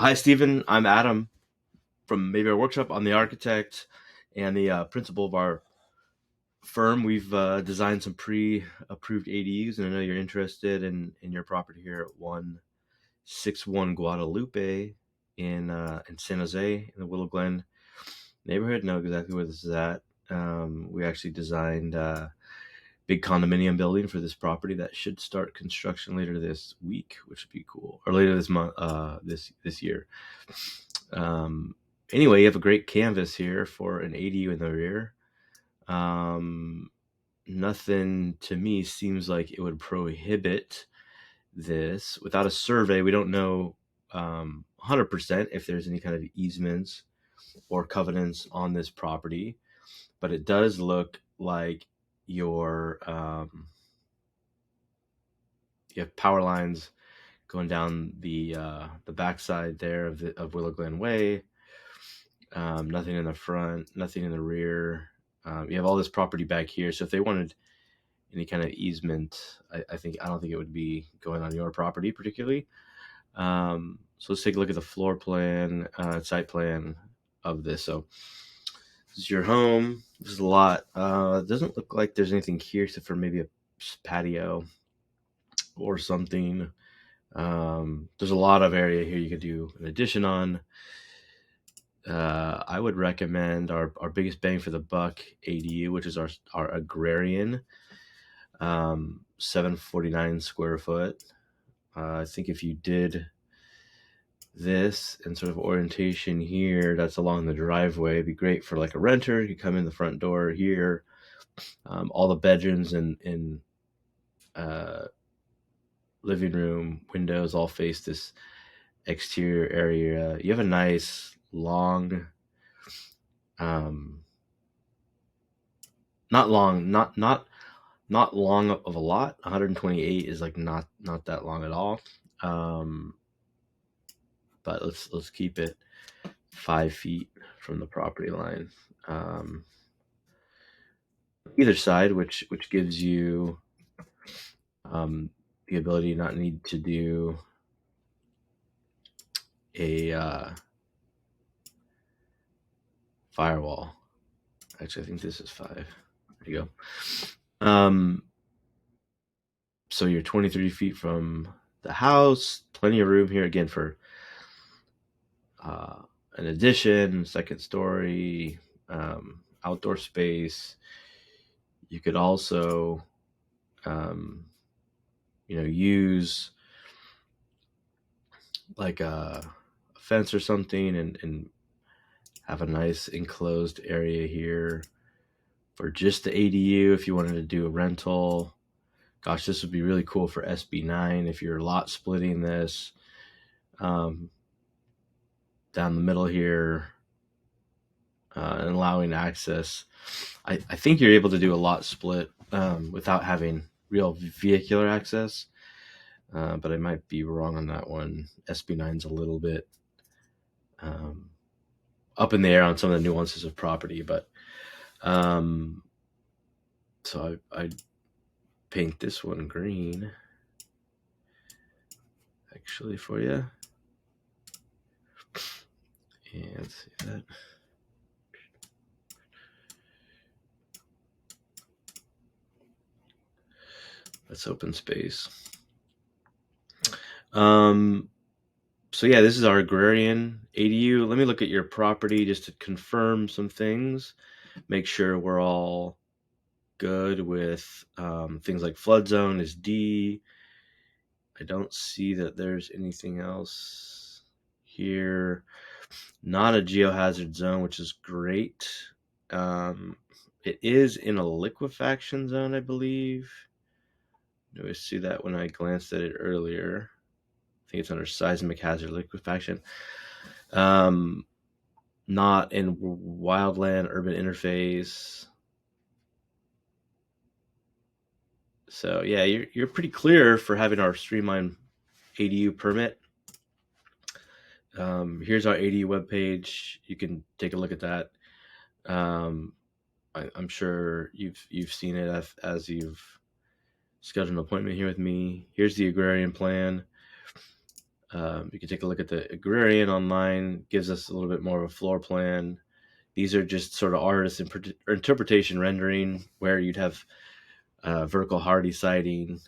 Hi, Stephen. I'm Adam from Mayberry Workshop. I'm the architect and the principal of our firm. We've designed some pre-approved ADUs, and I know you're interested in your property here at 161 Guadalupe in San Jose in the Willow Glen neighborhood. Know exactly where this is at. We actually designed a big condominium building for this property that should start construction later this week, which would be cool, or later this month, this year. Um, anyway, you have a great canvas here for an ADU in the rear. Um, Nothing to me seems like it would prohibit this. Without a survey, we don't know 100% if there's any kind of easements or covenants on this property, but it does look like your you have power lines going down the backside there of Willow Glen Way. Nothing in the front, nothing in the rear. You have all this property back here. So if they wanted any kind of easement, I don't think it would be going on your property particularly. So let's take a look at the floor plan, site plan of this. So this is your home. This is a lot. It doesn't look like there's anything here except for maybe a patio or something. There's a lot of area here you could do an addition on. I would recommend our biggest bang for the buck ADU, which is our agrarian, 749 square foot. I think if you did this and sort of orientation here, that's along the driveway, it'd be great for like a renter. You come in the front door here, all the bedrooms and living room windows all face this exterior area. You have a nice long, um, not long, not long of a lot. 128 is like not that long at all. Um, but let's keep it 5 feet from the property line. Um, Either side, which gives you the ability not need to do a firewall. Actually, I think this is 5. There you go. So you're 23 feet from the house. Plenty of room here again for an addition, second story, outdoor space. You could also, use like a fence or something and have a nice enclosed area here for just the ADU if you wanted to do a rental. Gosh, this would be really cool for SB9 if you're lot splitting this down the middle here and allowing access. I think you're able to do a lot split without having real vehicular access, but I might be wrong on that one. SB9's a little bit up in the air on some of the nuances of property, but so I paint this one green actually for you, and see that. That's open space. So yeah, this is our agrarian ADU. Let me look at your property just to confirm some things. Make sure we're all good with things like flood zone is D. I don't see that there's anything else here. Not a geohazard zone, which is great. It is in a liquefaction zone, I believe. I see that when I glanced at it earlier. I think it's under seismic hazard liquefaction. Not in wildland urban interface. So yeah, you're pretty clear for having our streamlined ADU permit. Here's our ADU webpage. You can take a look at that. I'm sure you've seen it as you've scheduled an appointment here with me. Here's the agrarian plan. You can take a look at the agrarian online, gives us a little bit more of a floor plan. These are just sort of artist interpretation rendering where you'd have vertical hardy siding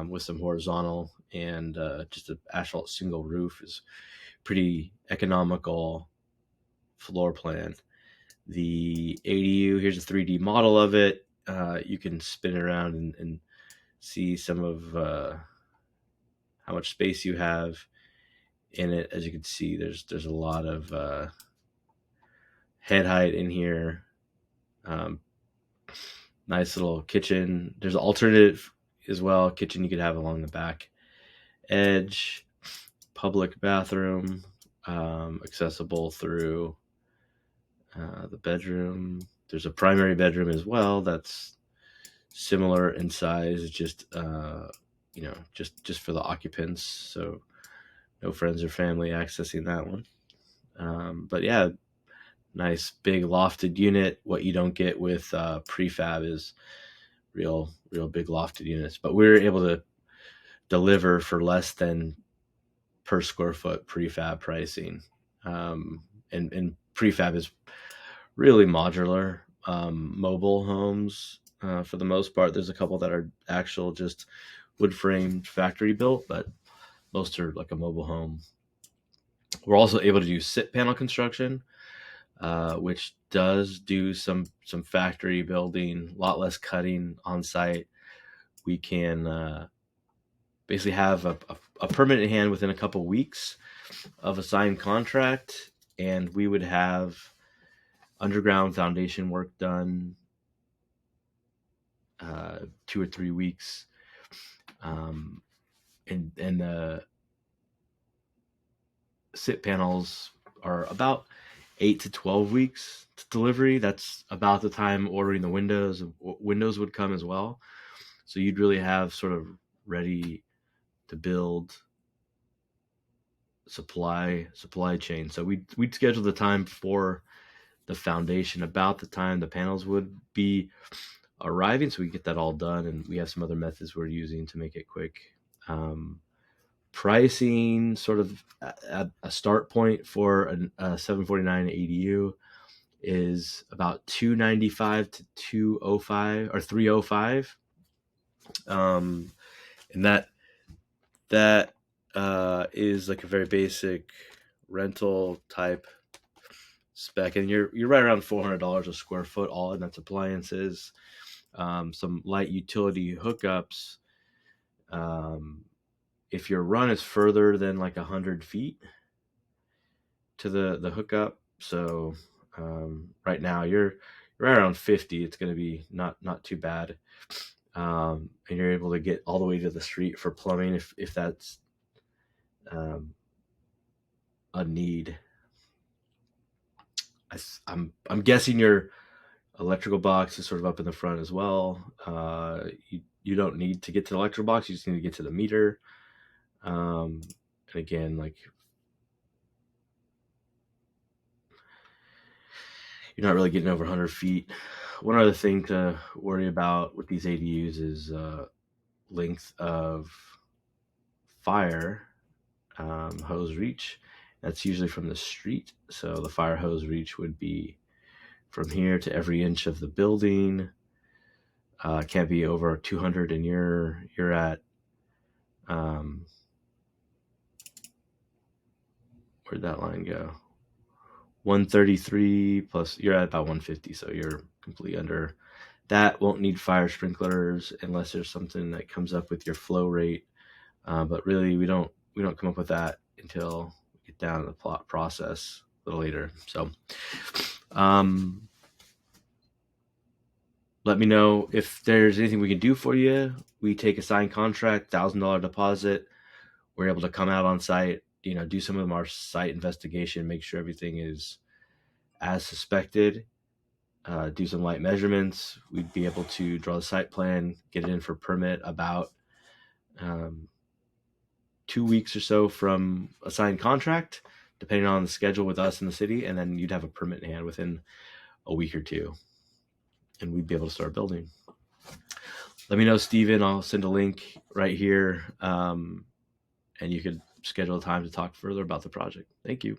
with some horizontal, and just an asphalt single roof is pretty economical floor plan. The ADU, here's a 3D model of it. You can spin it around and see some of how much space you have in it. As you can see, there's a lot of head height in here. Um, nice little kitchen. There's an alternative as well kitchen you could have along the back edge. Public bathroom, accessible through the bedroom. There's a primary bedroom as well that's similar in size, just just for the occupants, so no friends or family accessing that one. But yeah, nice big lofted unit. What you don't get with prefab is real big lofted units, but we were able to deliver for less than per square foot prefab pricing. And prefab is really modular. Mobile homes, for the most part, there's a couple that are actual just wood framed factory built, but most are like a mobile home. We're also able to do sit panel construction, which does do some factory building, a lot less cutting on site. We can basically have a permit in hand within a couple weeks of a signed contract, and we would have underground foundation work done 2 or 3 weeks, and the sit panels are about 8 to 12 weeks to delivery. That's about the time ordering the windows. Windows would come as well, so you'd really have sort of ready to build supply chain. So we'd schedule the time for the foundation about the time the panels would be arriving, so we get that all done. And we have some other methods we're using to make it quick. Pricing, sort of a start point for a 749 ADU is about 295 to 205 or 305. And that is like a very basic rental type spec, and you're right around $400 a square foot, all in. That's appliances, some light utility hookups. If your run is further than like 100 feet to the hookup, so right now you're right around 50, it's going to be not too bad. And you're able to get all the way to the street for plumbing if that's a need. I'm guessing your electrical box is sort of up in the front as well. You don't need to get to the electrical box; you just need to get to the meter. And again, like, you're not really getting over 100 feet. One other thing to worry about with these ADUs is length of fire hose reach. That's usually from the street. So the fire hose reach would be from here to every inch of the building. Can't be over 200, and you're at where'd that line go? 133 plus, you're at about 150, so you're completely under. That won't need fire sprinklers unless there's something that comes up with your flow rate. But really, we don't come up with that until we get down to the plot process a little later. So let me know if there's anything we can do for you. We take a signed contract, $1,000 deposit. We're able to come out on site, do some of our site investigation, make sure everything is as suspected, do some light measurements. We'd be able to draw the site plan, get it in for permit about 2 weeks or so from a signed contract, depending on the schedule with us in the city, and then you'd have a permit in hand within a week or two, and we'd be able to start building. Let me know, Steven. I'll send a link right here, and you could schedule a time to talk further about the project. Thank you.